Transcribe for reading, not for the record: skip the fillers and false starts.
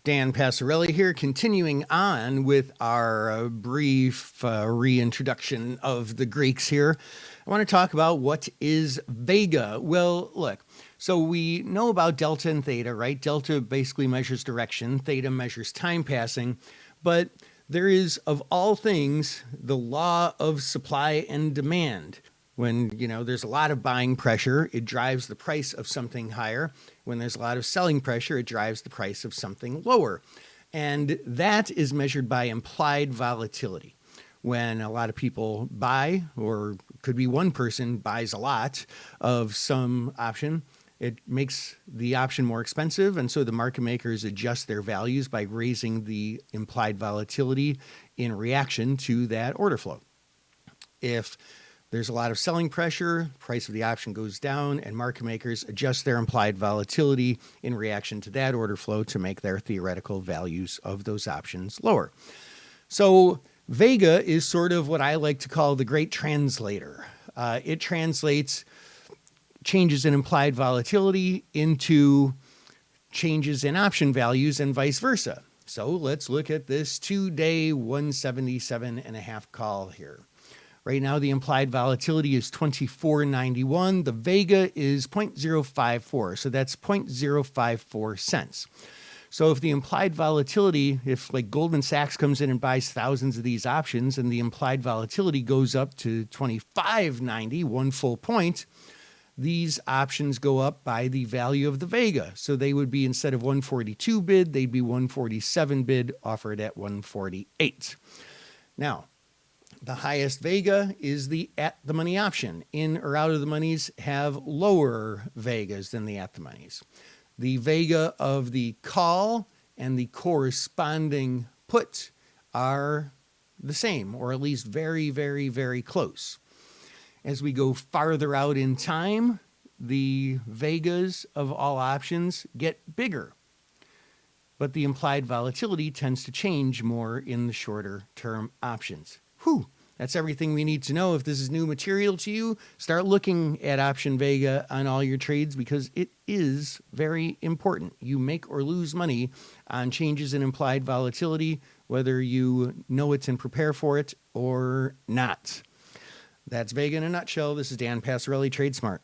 Dan Passarelli here, continuing on with our brief reintroduction of the Greeks here. I want to talk about what is Vega. Well, look, so we know about delta and theta, right? Delta basically measures direction, theta measures time passing, but there is, of all things, the law of supply and demand. When, there's a lot of buying pressure, it drives the price of something higher. When there's a lot of selling pressure, it drives the price of something lower. And that is measured by implied volatility. When a lot of people buy, or could be one person buys a lot of some option, it makes the option more expensive. And so the market makers adjust their values by raising the implied volatility in reaction to that order flow. If there's a lot of selling pressure, price of the option goes down, and market makers adjust their implied volatility in reaction to that order flow to make their theoretical values of those options lower. So Vega is sort of what I like to call the great translator. It translates changes in implied volatility into changes in option values and vice versa. So let's look at this 2-day 177.5 call here. Right now, the implied volatility is 24.91. The Vega is 0.054, so that's 0.054 cents. So if the implied volatility, if like Goldman Sachs comes in and buys thousands of these options and the implied volatility goes up to 25.90, 1 full point, these options go up by the value of the Vega. So they would be, instead of 142 bid, they'd be 147 bid, offered at 148. Now, the highest Vega is the at-the-money option. In or out of the monies have lower Vegas than the at-the-monies. The Vega of the call and the corresponding put are the same, or at least very, very, very close. As we go farther out in time, the Vegas of all options get bigger, but the implied volatility tends to change more in the shorter term options. Whew, that's everything we need to know. If this is new material to you, start looking at option Vega on all your trades because it is very important. You make or lose money on changes in implied volatility, whether you know it and prepare for it or not. That's Vega in a nutshell. This is Dan Passarelli, Trade Smart.